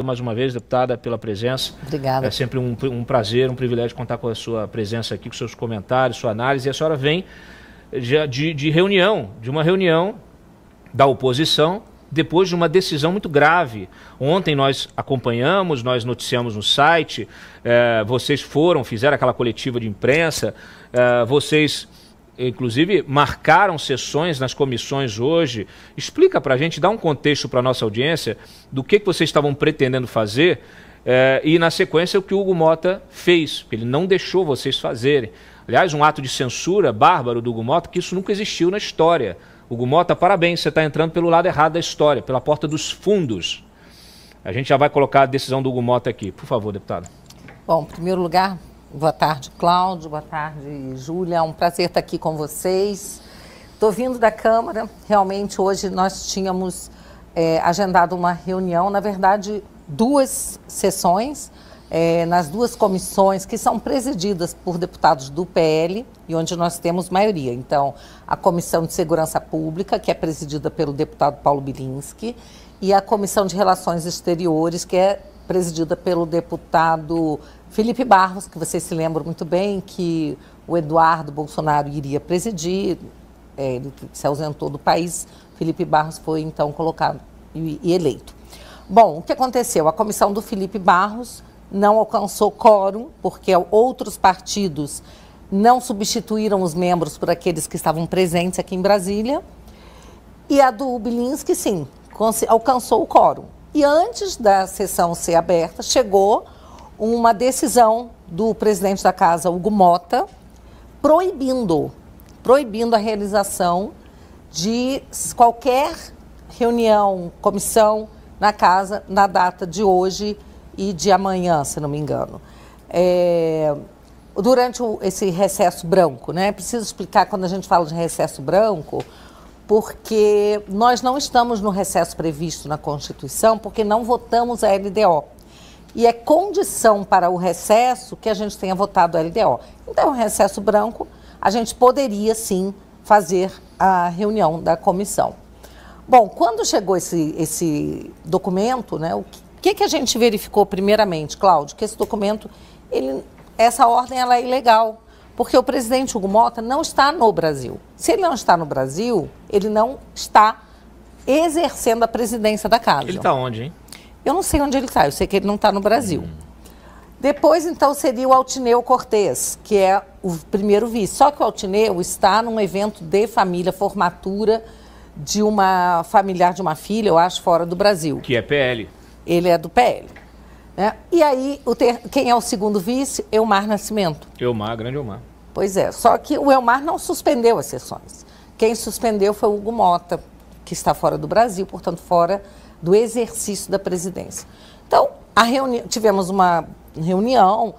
Mais uma vez, deputada, pela presença. Obrigada. É sempre um prazer, um privilégio contar com a sua presença aqui, com seus comentários, sua análise. E a senhora vem de uma reunião da oposição, depois de uma decisão muito grave. Ontem nós acompanhamos, nós noticiamos no site, vocês fizeram aquela coletiva de imprensa, vocês... inclusive marcaram sessões nas comissões hoje. Explica para a gente, dá um contexto para a nossa audiência do que vocês estavam pretendendo fazer e na sequência o que o Hugo Motta fez, porque ele não deixou vocês fazerem. Aliás, um ato de censura bárbaro do Hugo Motta, que isso nunca existiu na história. Hugo Motta, parabéns, você está entrando pelo lado errado da história, pela porta dos fundos. A gente já vai colocar a decisão do Hugo Motta aqui. Por favor, deputado. Bom, em primeiro lugar, boa tarde, Cláudio. Boa tarde, Júlia. É um prazer estar aqui com vocês. Estou vindo da Câmara. Realmente, hoje nós tínhamos agendado uma reunião, na verdade, duas sessões, nas duas comissões que são presididas por deputados do PL e onde nós temos maioria. Então, a Comissão de Segurança Pública, que é presidida pelo deputado Paulo Bilinski, e a Comissão de Relações Exteriores, que é presidida pelo deputado Felipe Barros, que vocês se lembram muito bem que o Eduardo Bolsonaro iria presidir, ele se ausentou do país, Felipe Barros foi então colocado e eleito. Bom, o que aconteceu? A comissão do Felipe Barros não alcançou quórum, porque outros partidos não substituíram os membros por aqueles que estavam presentes aqui em Brasília, e a do Bilinski, sim, alcançou o quórum. E antes da sessão ser aberta, chegou uma decisão do presidente da Casa, Hugo Motta, proibindo a realização de qualquer reunião, comissão na Casa na data de hoje e de amanhã, se não me engano. Durante esse recesso branco, né? Preciso explicar quando a gente fala de recesso branco, porque nós não estamos no recesso previsto na Constituição, porque não votamos a LDO. E é condição para o recesso que a gente tenha votado a LDO. Então, o recesso branco, a gente poderia, sim, fazer a reunião da comissão. Bom, quando chegou esse documento, né, o que a gente verificou primeiramente, Cláudio? Que esse documento, essa ordem ela é ilegal, porque o presidente Hugo Motta não está no Brasil. Se ele não está no Brasil, ele não está exercendo a presidência da Casa. Ele está onde, hein? Eu não sei onde ele está, eu sei que ele não está no Brasil. Depois, então, seria o Altineu Cortez, que é o primeiro vice. Só que o Altineu está num evento de família, formatura de uma familiar de uma filha, eu acho, fora do Brasil. Que é PL. Ele é do PL. Né? E aí, quem é o segundo vice? Elmar Nascimento. Elmar, grande Elmar. Pois é, só que o Elmar não suspendeu as sessões. Quem suspendeu foi o Hugo Motta, que está fora do Brasil, portanto, fora do exercício da presidência. Então, tivemos uma reunião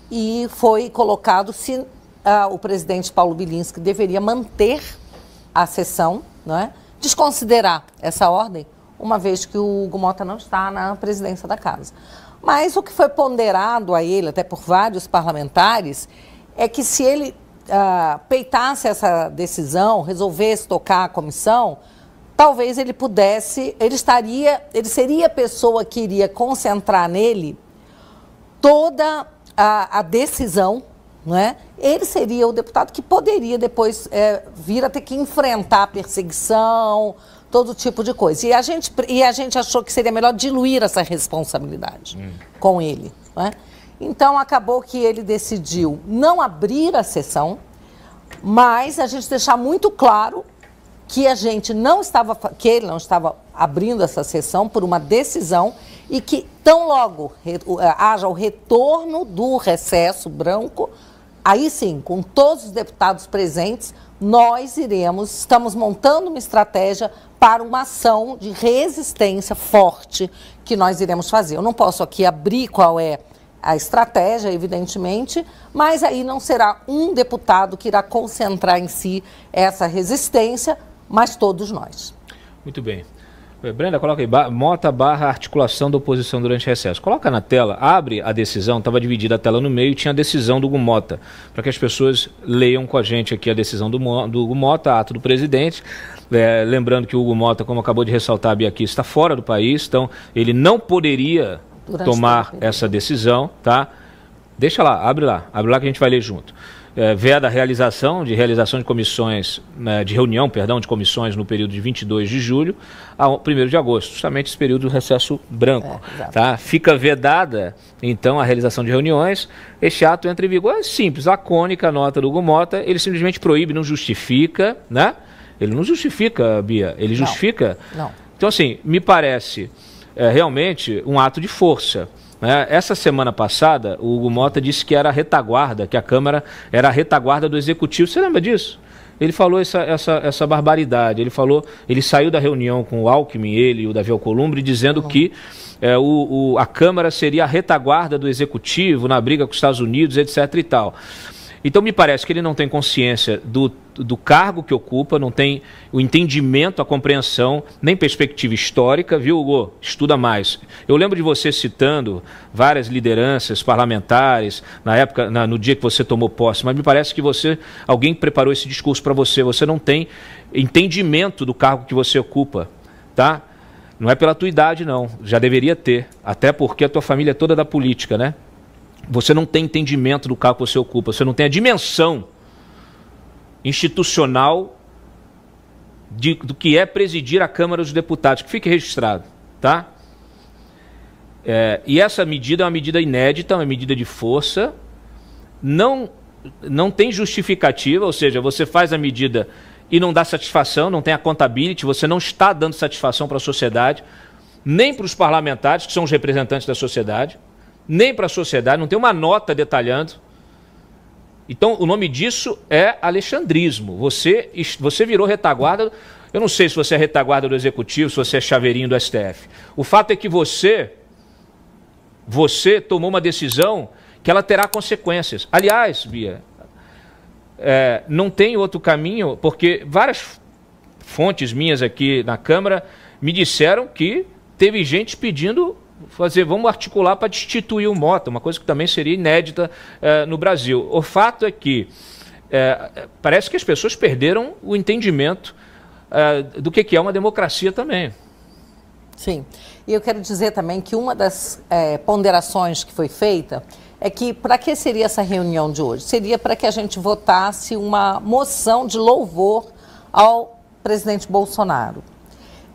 e foi colocado se o presidente Paulo Bilinski deveria manter a sessão, não é? Desconsiderar essa ordem, uma vez que o Hugo Motta não está na presidência da Casa. Mas o que foi ponderado a ele, até por vários parlamentares, é que se ele peitasse essa decisão, resolvesse tocar a comissão, talvez ele pudesse, ele seria a pessoa que iria concentrar nele toda a decisão, não é? Ele seria o deputado que poderia depois vir a ter que enfrentar a perseguição, todo tipo de coisa. E a gente achou que seria melhor diluir essa responsabilidade com ele, não é? Então, acabou que ele decidiu não abrir a sessão, mas a gente deixar muito claro que ele não estava abrindo essa sessão por uma decisão e que tão logo haja o retorno do recesso branco, aí sim, com todos os deputados presentes, nós estamos montando uma estratégia para uma ação de resistência forte que nós iremos fazer. Eu não posso aqui abrir qual é a estratégia, evidentemente, mas aí não será um deputado que irá concentrar em si essa resistência, mas todos nós. Muito bem. Brenda, coloca aí, Mota barra articulação da oposição durante recesso. Coloca na tela, abre a decisão, estava dividida a tela no meio e tinha a decisão do Hugo Mota, para que as pessoas leiam com a gente aqui a decisão do Hugo Mota, ato do presidente. Lembrando que o Hugo Mota, como acabou de ressaltar a Bia aqui, está fora do país, então ele não poderia tomar essa decisão, tá? Deixa lá que a gente vai ler junto. Veda a realização de comissões, de reunião, perdão, de comissões no período de 22 de julho a 1º de agosto, justamente esse período do recesso branco. Tá? Fica vedada, então, a realização de reuniões. Este ato entra em vigor. É simples, lacônica a nota do Hugo Mota, ele simplesmente proíbe, não justifica, né? Ele não justifica, Bia, ele justifica. Não. Então, assim, me parece realmente um ato de força. Essa semana passada, o Hugo Mota disse que era a retaguarda, que a Câmara era a retaguarda do Executivo. Você lembra disso? Ele falou essa barbaridade. Ele saiu da reunião com o Alckmin, ele e o Davi Alcolumbre, dizendo que a Câmara seria a retaguarda do Executivo na briga com os Estados Unidos, etc. e tal. Então me parece que ele não tem consciência do cargo que ocupa, não tem o entendimento, a compreensão, nem perspectiva histórica, viu, Hugo? Estuda mais. Eu lembro de você citando várias lideranças parlamentares na época, no dia que você tomou posse, mas me parece que alguém preparou esse discurso para você não tem entendimento do cargo que você ocupa, tá? Não é pela tua idade, não, já deveria ter, até porque a tua família é toda da política, né? Você não tem entendimento do cargo que você ocupa, você não tem a dimensão institucional do que é presidir a Câmara dos Deputados, que fique registrado, tá? E essa medida é uma medida inédita, uma medida de força, não tem justificativa, ou seja, você faz a medida e não dá satisfação, não tem accountability, você não está dando satisfação para a sociedade, nem para os parlamentares, que são os representantes da sociedade, nem para a sociedade, não tem uma nota detalhando. Então, o nome disso é alexandrismo. Você virou retaguarda. Eu não sei se você é retaguarda do Executivo, se você é chaveirinho do STF. O fato é que você tomou uma decisão que ela terá consequências. Aliás, Bia, não tem outro caminho, porque várias fontes minhas aqui na Câmara me disseram que teve gente pedindo vamos articular para destituir o Mota, uma coisa que também seria inédita no Brasil. O fato é que parece que as pessoas perderam o entendimento do que é uma democracia também. Sim, e eu quero dizer também que uma das ponderações que foi feita é que para que seria essa reunião de hoje? Seria para que a gente votasse uma moção de louvor ao presidente Bolsonaro.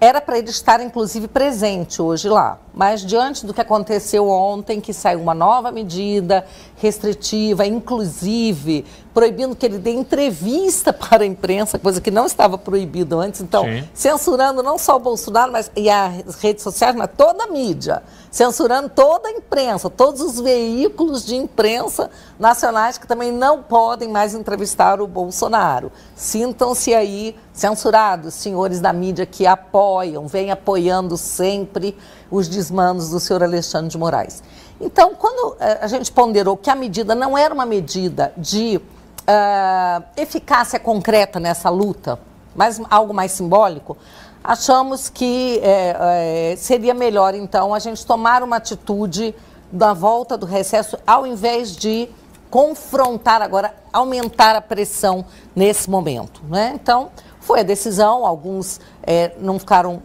Era para ele estar, inclusive, presente hoje lá. Mas, diante do que aconteceu ontem, que saiu uma nova medida restritiva, inclusive proibindo que ele dê entrevista para a imprensa, coisa que não estava proibida antes. Então, censurando não só o Bolsonaro e as redes sociais, mas toda a mídia. Censurando toda a imprensa, todos os veículos de imprensa nacionais que também não podem mais entrevistar o Bolsonaro. Sintam-se aí censurados, senhores da mídia que apoiam, vêm apoiando sempre os desmandos do senhor Alexandre de Moraes. Então, quando a gente ponderou que a medida não era uma medida de eficácia concreta nessa luta, mas algo mais simbólico, achamos que seria melhor, então, a gente tomar uma atitude da volta do recesso, ao invés de confrontar agora, aumentar a pressão nesse momento, né? Então, foi a decisão, alguns não ficaram,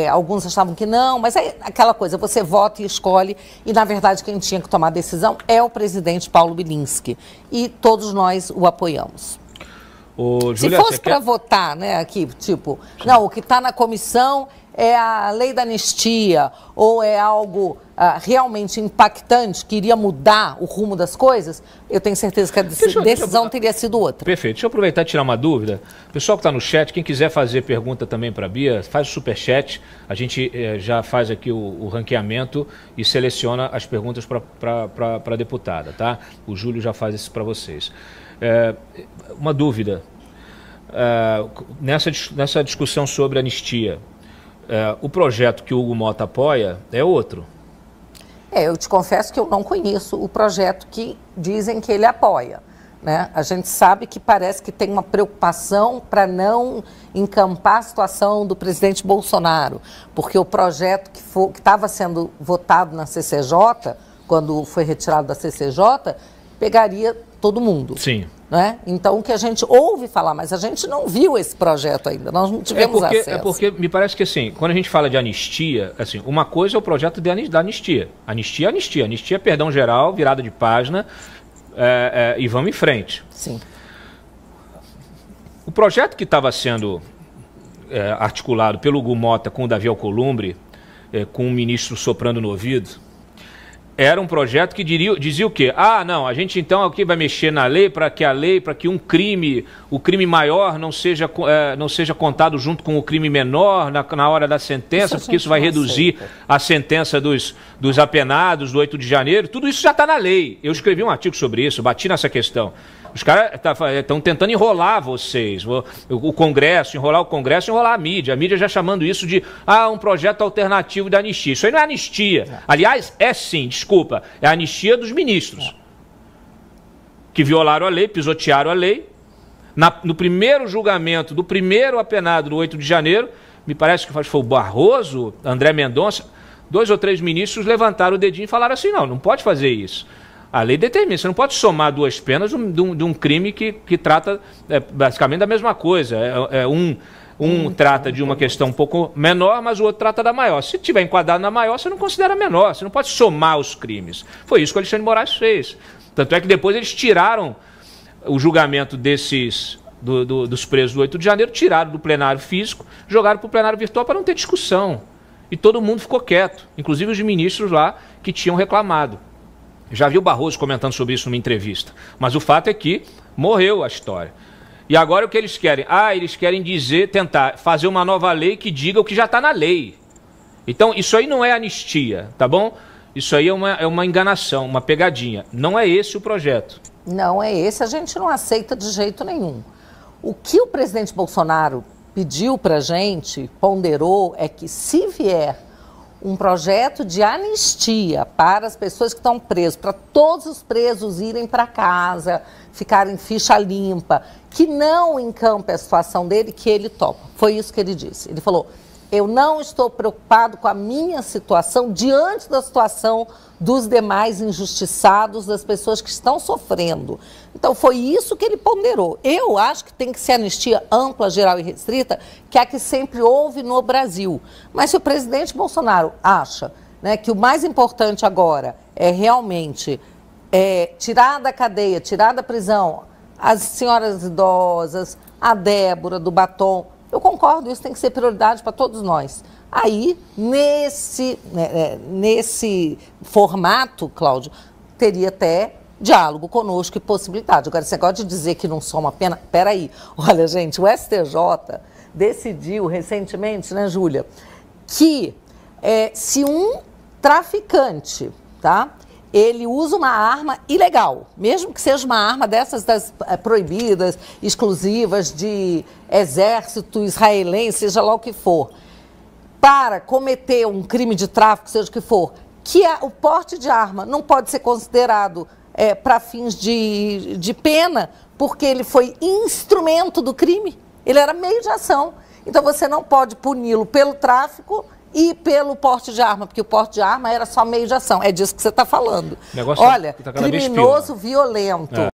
alguns achavam que não, mas é aquela coisa, você vota e escolhe, e na verdade quem tinha que tomar a decisão é o presidente Paulo Bilinski, e todos nós o apoiamos. Se fosse para votar, né, aqui, tipo, não, o que está na comissão é a lei da anistia, ou é algo realmente impactante, que iria mudar o rumo das coisas, eu tenho certeza que a decisão teria sido outra. Perfeito. Deixa eu aproveitar e tirar uma dúvida. Pessoal que está no chat, quem quiser fazer pergunta também para a Bia, faz o superchat, a gente já faz aqui o ranqueamento e seleciona as perguntas para a deputada, tá? O Júlio já faz isso para vocês. Uma dúvida, nessa discussão sobre anistia, o projeto que o Hugo Mota apoia é outro? Eu te confesso que eu não conheço o projeto que dizem que ele apoia. né? A gente sabe que parece que tem uma preocupação para não encampar a situação do presidente Bolsonaro, porque o projeto que estava sendo votado na CCJ, quando foi retirado da CCJ, pegaria todo mundo. Sim. Né? Então, o que a gente ouve falar, mas a gente não viu esse projeto ainda, nós não tivemos acesso. É porque me parece que, assim, quando a gente fala de anistia, assim, uma coisa é o projeto da anistia. Anistia é anistia. Anistia é perdão geral, virada de página, e vamos em frente. Sim. O projeto que estava sendo articulado pelo Hugo Mota com o Davi Alcolumbre, com o ministro soprando no ouvido, era um projeto que dizia o quê? Ah, não, a gente então aqui vai mexer na lei para que o crime maior não seja contado junto com o crime menor na hora da sentença, porque isso vai reduzir a sentença dos apenados do 8 de janeiro. Tudo isso já está na lei. Eu escrevi um artigo sobre isso, bati nessa questão. Os caras estão tentando enrolar vocês, o Congresso, enrolar a mídia já chamando isso de um projeto alternativo da anistia. Isso aí não é anistia. Aliás, é sim, desculpa, é a anistia dos ministros, que violaram a lei, pisotearam a lei. No primeiro julgamento do primeiro apenado do 8 de janeiro, me parece que foi o Barroso, André Mendonça, 2 ou 3 ministros levantaram o dedinho e falaram assim, não pode fazer isso. A lei determina, você não pode somar 2 penas de um crime que trata basicamente da mesma coisa. Um trata de uma questão um pouco menor, mas o outro trata da maior. Se tiver enquadrado na maior, você não considera menor, você não pode somar os crimes. Foi isso que o Alexandre de Moraes fez. Tanto é que depois eles tiraram o julgamento dos presos do 8 de janeiro, tiraram do plenário físico, jogaram para o plenário virtual para não ter discussão. E todo mundo ficou quieto, inclusive os ministros lá que tinham reclamado. Já vi o Barroso comentando sobre isso numa entrevista. Mas o fato é que morreu a história. E agora o que eles querem? Eles querem tentar fazer uma nova lei que diga o que já está na lei. Então, isso aí não é anistia, tá bom? Isso aí é uma enganação, uma pegadinha. Não é esse o projeto. Não é esse, a gente não aceita de jeito nenhum. O que o presidente Bolsonaro pediu para a gente, ponderou, é que se vier um projeto de anistia para as pessoas que estão presas, para todos os presos irem para casa, ficarem ficha limpa, que não encampe a situação dele, que ele topa. Foi isso que ele disse. Ele falou, eu não estou preocupado com a minha situação diante da situação dos demais injustiçados, das pessoas que estão sofrendo. Então, foi isso que ele ponderou. Eu acho que tem que ser anistia ampla, geral e restrita, que é a que sempre houve no Brasil. Mas se o presidente Bolsonaro acha, né, que o mais importante agora é realmente tirar da cadeia, tirar da prisão as senhoras idosas, a Débora do batom, eu concordo, isso tem que ser prioridade para todos nós. Aí, nesse formato, Cláudio, teria até diálogo conosco e possibilidade. Agora, esse negócio de dizer que não soma pena... Peraí, olha, gente, o STJ decidiu recentemente, né, Júlia, que se um traficante, tá, ele usa uma arma ilegal, mesmo que seja uma arma dessas proibidas, exclusivas de exército israelense, seja lá o que for, para cometer um crime de tráfico, seja o que for, que o porte de arma não pode ser considerado para fins de pena, porque ele foi instrumento do crime, ele era meio de ação. Então você não pode puni-lo pelo tráfico e pelo porte de arma, porque o porte de arma era só meio de ação. É disso que você está falando. Olha, tá criminoso violento.